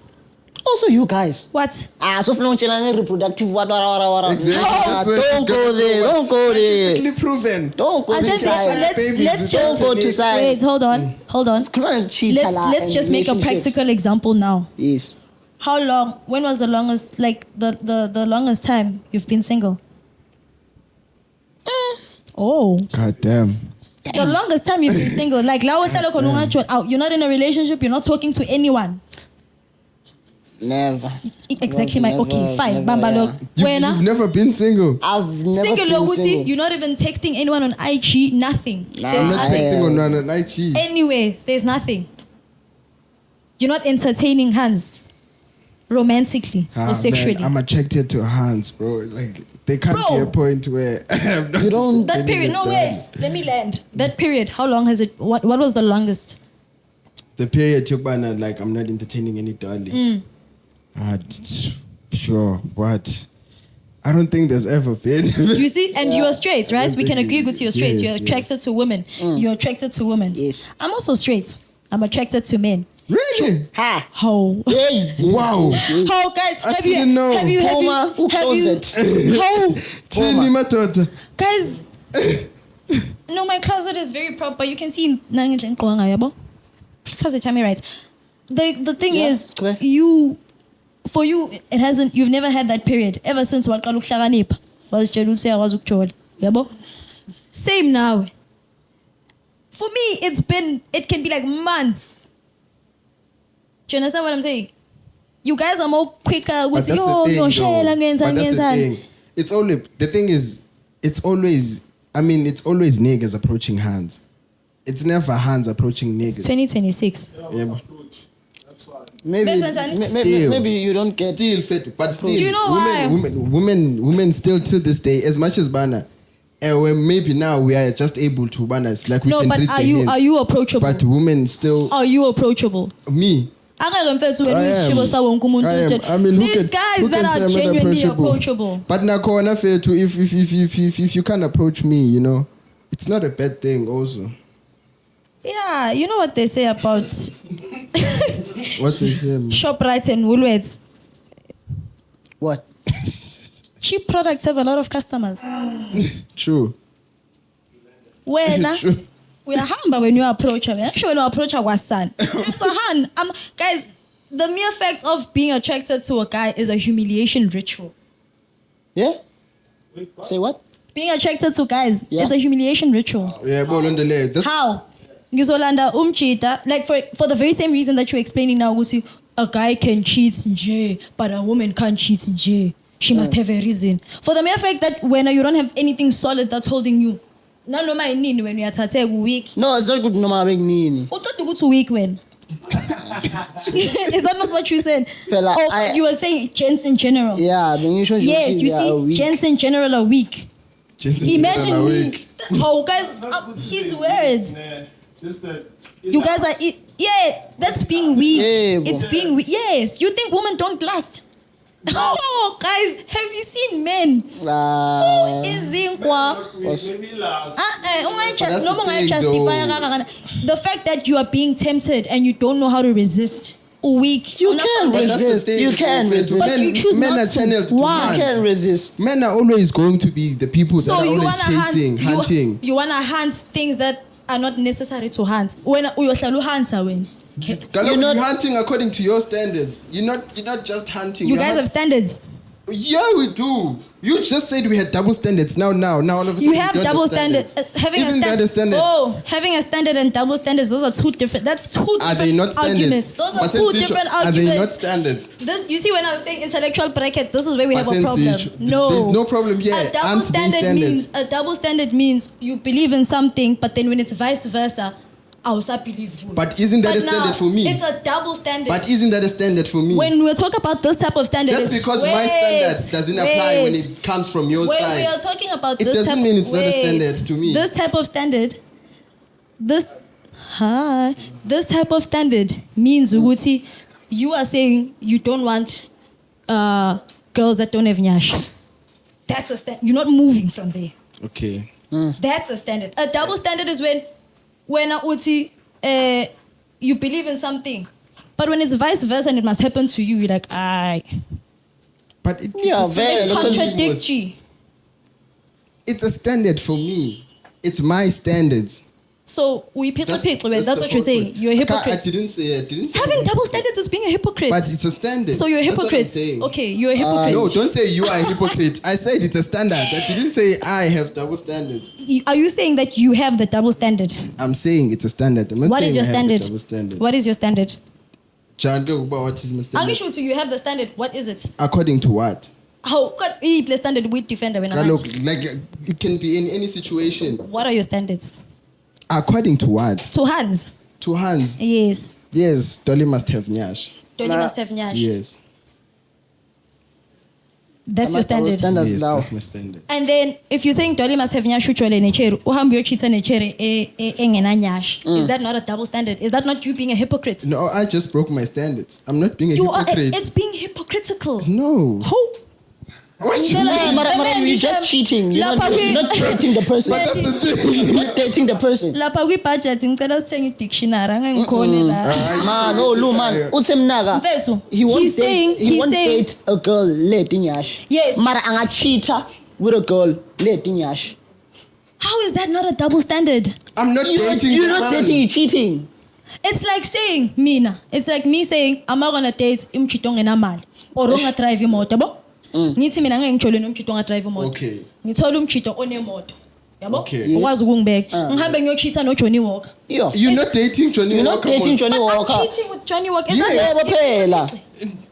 Also, you guys. What? So if you reproductive, what? Exactly. Nah, So it's don't go gonna there. go Don't go there. Scientifically proven. Don't go I to said science. let's just Don't go to science. wait. Hold on. Come on, cheat. Let's just make a practical example now. Yes. How long? When was the longest? Like the longest time you've been single? Oh, God damn. the longest time you've been single. Like you're not in a relationship. You're not talking to anyone. Never. Exactly. Never, Okay, fine. never, Bamba yeah. look. You've never been single. I've never Single been loguti, single. you're not even texting anyone on IG. Nothing. Nah. There's I'm not nothing. texting on one and I cheat. Anyway, there's nothing. You're not entertaining hands romantically or sexually. Man, I'm attracted to hands, bro. Like there can't Bro. be a point where I'm not You don't- That period. No, wait. Let me land. That period. How long has it? What was the longest? The period took by now, like I'm not entertaining any darling. Sure, what? I don't think there's ever been. You see, and you're straight, right? We can agree with you're straight. Yes, You're yes. attracted to women. You're attracted to women. Yes. I'm also straight. I'm attracted to men. Really? Ha! How? Hey! Wow. How, guys? I didn't know. Poma, who closet? How? Chini madoda. Guys, no, my closet is very proper. You can see closet, tell me right. The thing Yeah, is, correct. for you, it hasn't. You've never had that period ever since waqala ukuhlakanipha. Wazitshela ukuthi uyakwazi ukujula. Yabo? Same now. For me, it can be like months. Do you understand what I'm saying? You guys are more quicker But with that's the yo, thing, yo, though. share, But that's the ngenzani. thing. It's only the thing is, it's always niggas approaching hands. It's never hands approaching It's niggas. 2026. Yeah, but Maybe, Still. maybe you don't get. still fit, but still, Do you know why? women still to this day, as much as Bana, when maybe now we are just able to Bana, it's like we No, can but read are the you hints. approachable? But women still, Are you approachable? me. I am. I mean, These guys that are genuinely approachable. But Nakona fair to if you can't approach me, you know, it's not a bad thing also. Yeah, you know what they say about What they say. ShopRite and Woolworths. What? Cheap products have a lot of customers. True. When True. we are humble when you approach her. I'm sure when you approach her was son. It's a hand. Guys, the mere fact of being attracted to a guy is a humiliation ritual. Yeah? Say what? Being attracted to guys, Yeah. it's a humiliation ritual. Yeah, ball on the leg. That's How? Ngizolanda umchita, like for the very same reason that you're explaining now, Gusi, a guy can cheat nje, but a woman can't cheat nje. She must have a reason. For the mere fact that when you don't have anything solid that's holding you. No when you are weak. No, it's not good. No, I'm nini. What do you go weak when? Is that not what you said? Fela, Oh, you were saying gents in general. Yeah, the English Yes, you see, gents in general are weak. Imagine me. Oh, guys, his words. Nah, just that. You guys are, yeah, that's being weak. Yeah, It's bro. being weak. Yes, you think women don't last? Oh, guys, have you seen men? Izinkwa. Maybe last. that's No the more thing, justify. The fact that you are being tempted and you don't know how to resist. Weak. You can resist. You can resist. But you choose men not are to. channeled to Why? You hunt. can resist. Men are always going to be the people that So are you always wanna chasing, hunt, hunting. You wanna hunt things that are not necessary to hunt. When uyohlala hunter when You're not- hunting according to your standards. You're not just hunting. you You're guys not- have standards. Yeah, we do. You just said we had double standards. Now all of a sudden You have don't double standards. Isn't that a standard? Oh, having a standard and double standards, those are two different. That's two different Are they not arguments. standards? Those are But two since different Are arguments. they not standards? This, you see, when I was saying intellectual bracket, this is where we But have a since problem. No, there's no problem here. A double Aren't they standards? a double standard means you believe in something, but then when it's vice versa, I also believe you. But isn't that But a standard now, for me? It's a double standard. But isn't that a standard for me? When we talk about this type of standard, Just it's- because my wait, standard doesn't apply when wait. it comes from your When side. we are talking about It this doesn't type, mean it's not a wait, standard to me. This type of standard, this type of standard means ukuthi you are saying you don't want girls that don't have nyash. That's a standard. You're not moving from there. Okay. That's a standard. A double standard is when uthi you believe in something, but when it's vice versa and it must happen to you, you're like, aye. But Yeah, it's a very- standard. because- Contradictory. It's a standard for me. It's my standards. So we pick That's that's the what you're whole saying. point. You're a I hypocrite. didn't say. Having double standards is being a hypocrite. But it's a standard. So you're a That's what I'm hypocrite. saying. Okay, you're a hypocrite. No, don't say you are a hypocrite. I said it's a standard. I didn't say I have double standards. Are you saying that you have the double standard? I'm saying it's a standard. I'm not What saying is your I have the standard? double standard. What is your standard? John, go about what is my I'm standard? sure to you have the standard. What is it? According to what? How got the standard with defender when I'm Look, like it can be in any situation. What are your standards? According to what? To hands. To hands. Yes. Yes, Dolly must have nyash. Don't you Nah. must have nyash. Yes. That's your standard. Standards Yes, now. that's my standard. And then if you're saying Dolly must have nyash uchole necheru, uhambe uyochitha nechere engena nyash. Is that not a double standard? Is that not you being a hypocrite? No, I just broke my standards. I'm not being a You are. hypocrite. It's being hypocritical. No. Who? What you Ngicela- mean? Mara, you're just cheating. You're Lapha kwi- not dating the person. But that's the thing. You're not dating the person. lapha kwi-budget ngicela sithenge i-dictionary angengikhone la Man, oh, Lou, man. Usemnaga. Mfethu, He won't he's saying- date. He he's won't saying- date a girl late in yash. Yes. Mara anga cheater with a girl late in yash. how is that not a double standard? I'm not dating. You're the not man. dating. You're cheating. It's like saying mina. It's like me saying I'm not gonna date imchito ngenamali or drive imoto, yabo? Ngithi mina ngeke ngijole nomchito drive imoto. Okay. Ngithola umchito onemoto. Yabo? Okay. Yes. Ukwazi ukungibeka. Ngihambe ngiyochitha no Johnny Walker. Yo. You're not dating Johnny You're not Walker, dating Mos. Johnny But Walker. I'm cheating with Johnny Walker. Is Yes. that Yeah, not- Bapela.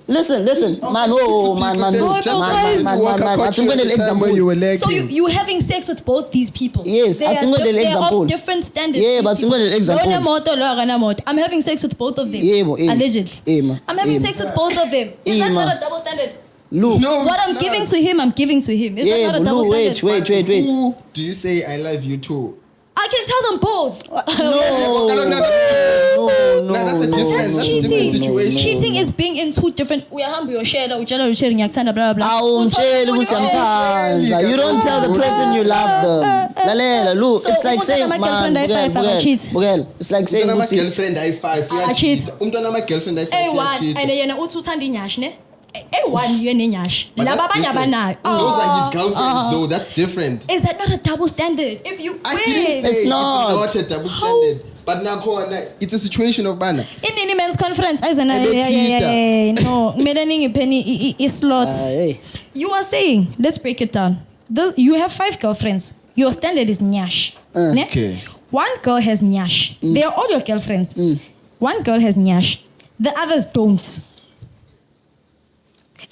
Listen, man, oh, man, Just I'm going to example. you were like. So you having sex with both these people? Yes, they asingwe le they're example. of different standards. Yeah, these but people. asingwe le example. Lo onemoto, lo akanamoto. I'm having sex with both of them. Yebo, Ema. Allegedly. Ema, I'm having Ema. sex with both of them. Is that Ema. not a double standard? Look. No, What it's I'm not. giving to him, I'm giving to him. Is Yeah, that not a but double Lou, standard? wait. Who do you say I love you too? I can tell them both. No, that's a different. That's a different situation. Cheating is being in two different. We are humble. You're shared. We're sharing. Blah blah blah. Awumtsheli kusamsanza. You don't tell the person you love them. Lalela, look, So, it's like umntwana saying, ama- man, girlfriend I cheat. Bugel. It's like saying, Umntwana Musi, girlfriend I five. I cheat. Umntwana my girlfriend I five. A1 and yena uthi uthanda inyashi ne. A1 yena inyashi. But Laba that's abanye different. abanayo. Those are his girlfriends, though. That's different. Is that not a double standard? If you I didn't say It's not. it's not a double standard. But now, it's a situation of banner. in any men's conference ayizana Ebe no kumele ningiphe i-slot. hey. You are saying, let's break it down. You have 5 girlfriends. Your standard is nyash. Ne? Okay. One girl has nyash. They are all your girlfriends. One girl has nyash. The others don't.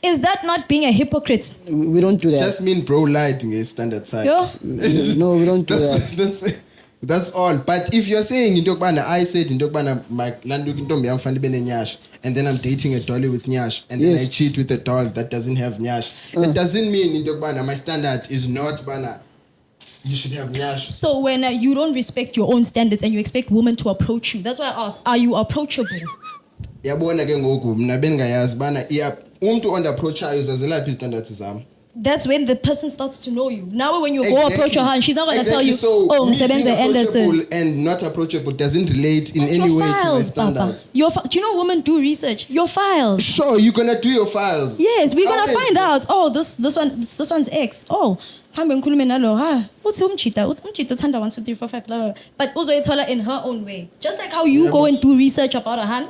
Is that not being a hypocrite? We don't do that. Just mean bro lied in a standard side. Yo? No, we don't do that. That's all. But if you're saying in Dokbana, I said in Dokbana, my Landu Kintombi, I'm Fanny Nyash, and then I'm dating a dolly with Nyash, and then Yes. I cheat with a doll that doesn't have Nyash. It doesn't mean in Dokbana, my standard is not Bana. You should have Nyash. So when you don't respect your own standards and you expect women to approach you, that's why I asked, are you approachable? Yabona ke ngoku mna bengayazi bana umuntu on-approachayo zazelaphi izitandard zami. That's when the person starts to know you. Now when you go approach her, she's not going to tell you, So, oh, me Msebenze being Anderson. approachable and not approachable doesn't relate in any Your way to my files, Papa. standards. Do you know women do research? Your files. Sure, you're gonna do your files. Yes, we're gonna Okay. find out. Oh, this one's X. Oh, hambe ngikhulume nalo. Ha, uthi umchita uthanda 1 2 3 4 5 blah blah. But uzoyithola in her own way. Just like how you go and do research about a hand.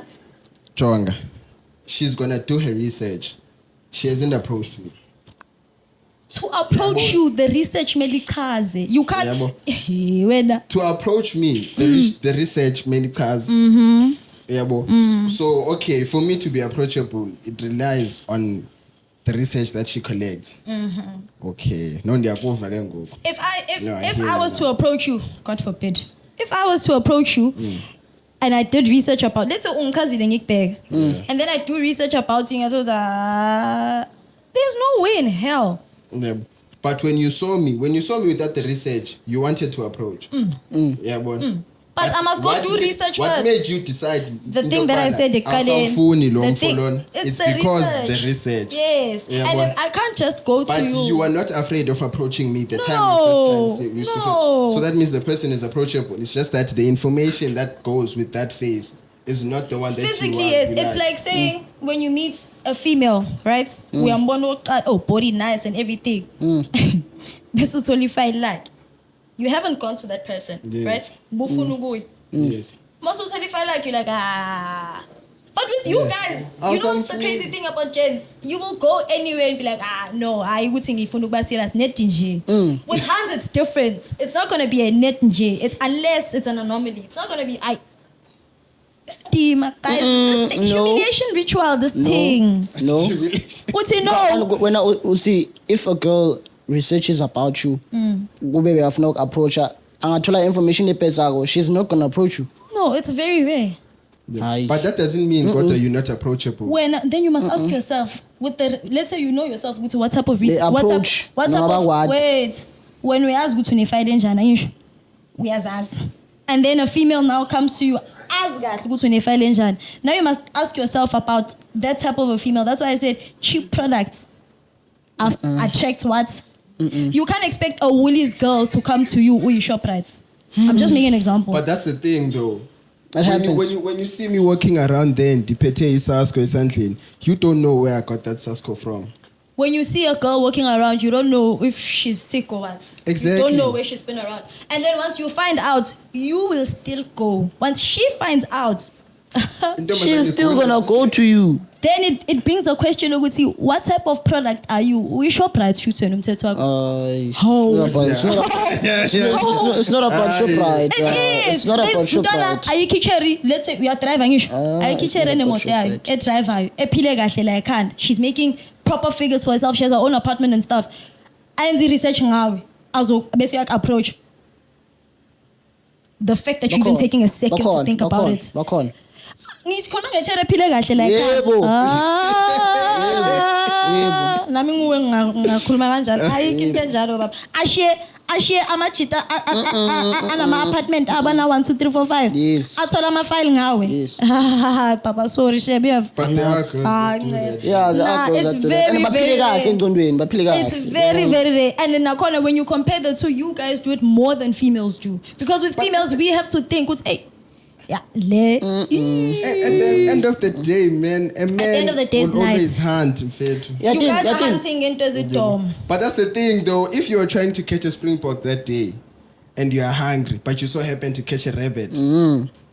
Jonga, she's gonna do her research. She hasn't approached me. To approach you, the research medicaze. You can't. Whether To approach me, the research many cars. So okay, for me to be approachable, it relies on the research that she collects. Okay. No, ndiyakuva ke ngoku. if I was to approach you, God forbid, if I was to approach you. And I did research about, let's say unkazile ngikubheka, and then I do research about you, and I thought, there's no way in hell. Yeah. But when you saw me without the research, you wanted to approach. Yeah, But I must go what do ma- research What first. made you decide? The thing that I said, awusawufuni lo the thing- mfolona? It's the because research. the research. Yes, Yeah, and but- I can't just go But to you. you are not afraid of approaching me the No, time you first time you see no. So that means the person is approachable. It's just that the information that goes with that face is not the one that Physically, you yes. you It's like saying when you meet a female, right? We are born, oh, body nice and everything. This is totally fine. Like, you haven't gone to that person, Yes. right? Bufunu Yes. Most of totally fine. Like, you're like, ah. But with you guys, you know Awesome what's the food. crazy thing about gents? You will go anywhere and be like, no, I would think if you serious net nje. With hands, it's different. It's not gonna be a net nje. Unless it's an anomaly. It's not gonna be this thing, guys. This thing, no. humiliation ritual. This thing. No. What's it no? When I see if a girl researches about you, ube have no approach her, angathola information epezako, she's not gonna approach you. No, it's very rare. Hayi. But that doesn't mean Gota, you're not approachable. Then you must ask yourself with the, let's say you know yourself with what type of research, The approach, what type noma of what? wait, when we ask good to nifide njani we ask, and then a female now comes to you, ask that good to nifide njani. Now you must ask yourself about that type of a female. That's why I said cheap products. attract what? You can't expect a Woolies girl to come to you or you shop right. I'm just making an example. But that's the thing, though. That happens. When you see me walking around there in Dipete, Sasko, Santlin, you don't know where I got that Sasko from. When you see a girl walking around, you don't know if she's sick or what. Exactly. You don't know where she's been around. And then once you find out, you will still go. Once she finds out, She's still gonna go to you. then it brings the question of what type of product are you? We shop right shoot when It's not How? about it's not about ShopRite. It is. It's not about ShopRite. ShopRite. Let's say we are driving. It's not about ShopRite. A driver. A pile kahle like hand. She's making proper figures for herself. She has her own apartment and stuff. Ayenzi research ngawe. Azo bese approach. The fact that you've been taking a second to think about it. Bakhona. Ngithi khona ngethere ephile kahle like Yebo. nami nguwe ngakhuluma kanjalo ayikho into enjalo baba ashiye amajita anama apartment abana 1 2 3 4 5 Yes. athola ama file ngawe Yes. baba sorry shebe But there are girls Yeah, the apples it's that do that. very And baphile kahle engqondweni, baphile kahle. it's very rare. And then nakhona when you compare the two, you guys do it more than females do. Because with females, we have to think, hey, yeah, At the end of the day, man, a man end of the day, it's will always nice. hunt. Mfethu. you guys are hunting into the dome. But that's the thing, though. If you are trying to catch a springbok that day, and you are hungry, but you so happen to catch a rabbit,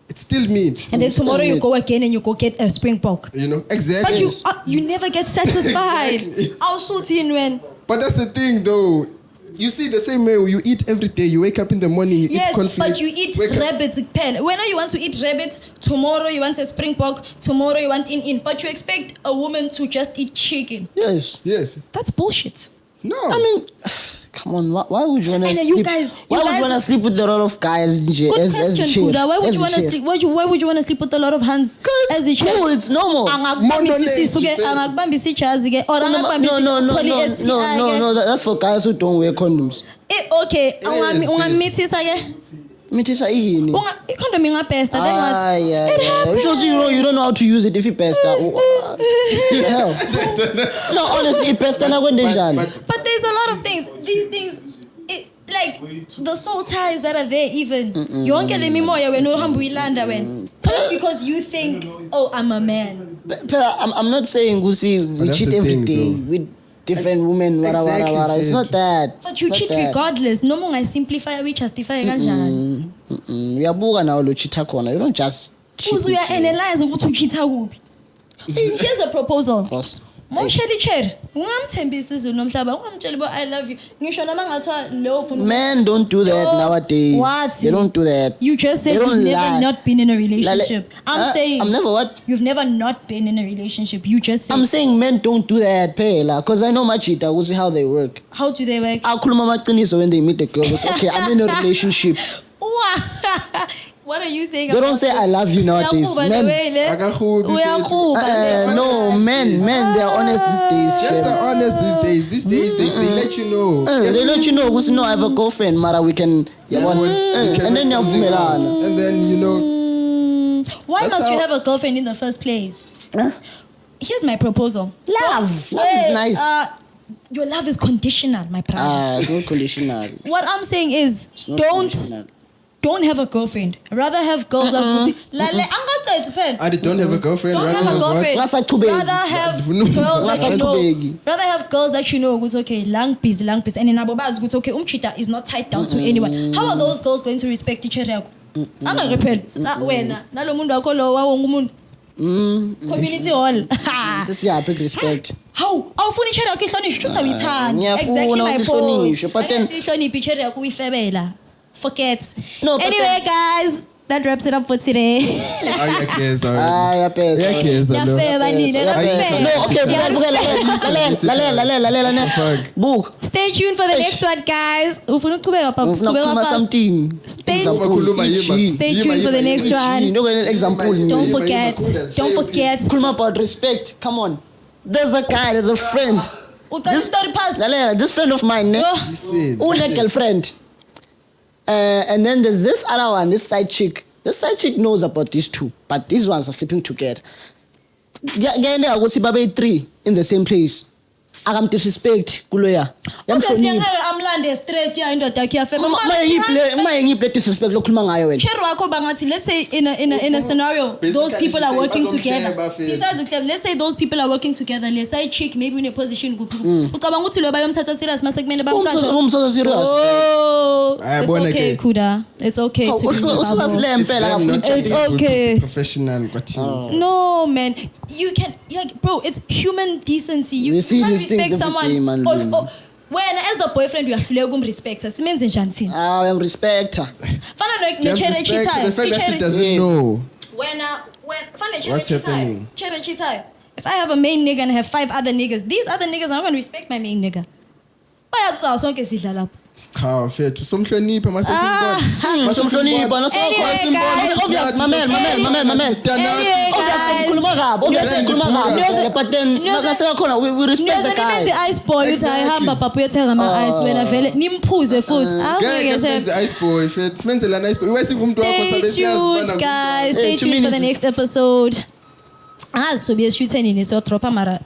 it's still meat. And then tomorrow you go again and you go get a springbok. You know exactly. But you never get satisfied. Exactly. I'll shoot in when. But that's the thing, though. You see, the same way you eat every day. You wake up in the morning, you eat Yes, cornflakes. but you eat wake up- rabbits pen. Whenever you want to eat rabbits, tomorrow you want a springbok, tomorrow you want in. But you expect a woman to just eat chicken. Yes. Yes. That's bullshit. No. I mean, come on. Why would you wanna And then sleep? you guys- why would you wanna sleep with a lot of guys Good as question, a chair? Kuda. Why would As you a want to chair? sleep? Why would you want to sleep with a lot of hands as a chair? Cool, it's normal. Angakubambisa ijazi ke or angakubambisa uthole STI ke. No. That's for guys who don't wear condoms. Okay, Yes, ungamithisa ke. Mithisa yini? Icondom ingabhesta then what? Yeah. It It happens. shows you don't know how to use it if you best. Hell. No, honestly, best na kwende njani? But there's a lot of things. These things, like the soul ties that are there even. Yonke le mimoya wena uhamba uyilanda wena. Just because you think, oh, I'm a man. Phela, I'm not saying Gusi we that's cheat the every thing, day though. with different women. Exactly, Wara. It's not that. But you It's cheat not that. regardless. No more I simplify we justify kanjani. Uyabuka nawe lo cheat khona. You don't just cheat. Uzuya analyze ukuthi uchitha kuphi. Here's a proposal. Boss. Mawushela ichair, ungamthembisi izulu nomhlaba, ungamtshela bo I love you. Ngisho noma ngathiwa leyo ufuna. Men don't do that No. nowadays. What? They don't do that. You just said They you've don't never lie. not been in a relationship. I'm saying I'm never what? you've never not been in a relationship. You just said I'm saying men don't do that phela because I know machita ukuthi how they work. how do they work? Akhuluma amaqiniso when they meet a girl. They say, okay, I'm in a relationship. What are you saying? They don't say I love you nowadays. Men, Akahubi, no, men, they are honest these days. Gents Shit. are honest these days. These days, they let you know. They let you know, because no, I have a girlfriend, Mara, we can, We can and then make something you're out. And then, you know, Why That's must you how- have a girlfriend in the first place? Here's my proposal. Love is nice. Your love is conditional, my brother. It's not conditional. What I'm saying is, not conditional. don't have a girlfriend. Rather have girls as good. I don't have a girlfriend. Don't Rather have a have what? girlfriend. Ngasaqhubeki. Rather have No. girls that you know. Ngasaqhubeki. Rather have girls that you know. Good, okay, lang busy. And in Aboba's good, okay. Umchita is not tied down to anyone. How are those girls going to respect each other? I'm not repel. Wena nalo mundu akho lo wawonke umuntu. Community hall. Sesiyaphi respect. How? Awufuna each other ihlonishwe should uyithanda. Ngiyafuna Exactly my usihlonishwe, point. but then- Sihloniphe each other uyifebela. Forget. No, but Anyway, guys, that wraps it up for today. Yes, already. Yaphetha. Yes, I know. Yafeba nina, Yaphetha. No, okay, lalela. Book. Stay tuned for the next one, guys. Ufuna ukuqhubeka papa. Ufuna Qhubeka ukukhuluma fast. something. Stay Example, Khuluma EG. yima. Stay tuned for the next one. You know an example. Don't Yima, forget. Yima, Don't forget. Khuluma about respect. Come on. There's a guy, there's a friend. Uqala story pass. Lalela, this friend of mine, Yo. Listen. une girlfriend. And then there's this other one, this side chick. The side chick knows about these two, but these ones are sleeping together. Again, I go see Babe 3 in the same place. akamdisrespect kuloya. Obviously, Yamhlonipha. amlande straight ya indoda yakhe yafeba. Maye ngiyiplay disrespect lokhuluma ngayo wena. Share wakho bangathi, let's say in a scenario, those Basically, people are she's working saying, together. "Bazomhleba, Besides ukleba, let's say those people are working together. Let's say chick maybe in a position kuphi. Ucabanga ukuthi lo bayomthatha serious mase kumele bamqashe. Umthatha serious. Oh, it's Ayabona okay, ke. Kuda. It's okay to be Usulasile impela Them not kafuthi. It's being good okay. Professional kwathini. No, man. You can, like, bro, it's human decency. You We see can't these things respect every someone. day, man, Lwini. When as the boyfriend, you are ukumrespecta. Simenze njani thina? I am respecter. Fana Them nechere respect chitai. the fact that she doesn't Yeah. know. When fana nechere What's happening? Chere chitai. If I have a main nigga and I have 5 other niggas, these other niggas are not going to respect my main nigga. Bayazi sonke sidla lapho. Cha fethu somhlonipha mase simbona. Masomhlonipha Anyway, guys. obvious mamel. Anyway, Obviously guys. ngikhuluma kabi, obviously ngikhuluma kabi. But then naseka khona we respect the niyoze nimenze guy. ice boy uthi Exactly. ayihamba papa uyothenga ama-ice wena vele nimphuze futhi. Ngeke Angeke simenze ice boy fethu. Simenze la nice boy. Iwesi ngumuntu wakho sabe Stay tuned, siyazi guys. Stay 2 tuned for the minutes. next episode. Angazi sobe eshoothe nini siyodropa mara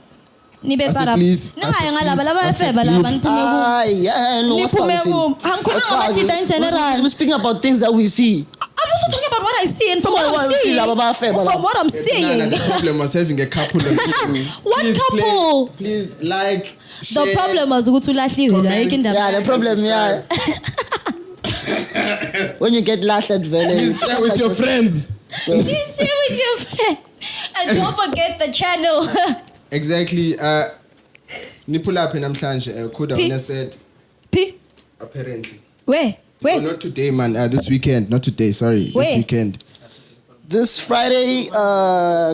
nibe Ase tsara. please, Ningaye ase ngalaba please, laba ase efeba laba please. niphume ku. Yeah, no, what's Niphume wrong ku. with you? Angikhuluma As far as ngamathita in general. we're speaking about things that we see. I'm also talking about what I see and from Come on, what I'm what you see, seeing. laba bayafeba From laba. what I'm Nah, seeing. the problem was having a couple of people. What Please couple? Please like, The share. problem was ukuthi ulahliwe Comment. right indaba. Yeah, the problem, yeah. When you get lashed at vele. Please share with your friends. Please share with your friend. And don't forget the channel. Exactly. Nipull up namhlanje. Kuda P. when said P. apparently. Where? Oh, not today, man. This weekend. Not today. Sorry. Where? This weekend. This Friday,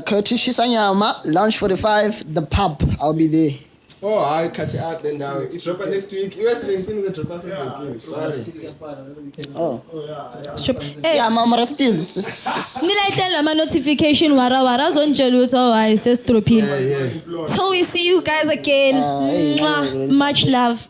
Curtis Shisanyama, lunch 45, the pub. I'll be there. Oh, I cut it out then now. It's drop next week. US things that drop again. Sorry. Oh. Hey. Yeah, mama, still. This- Nilayitela ama-notification wara zonitshela ukuthi oh hayi sesitropile. Till we see you guys again. hey, Mwah. Much love.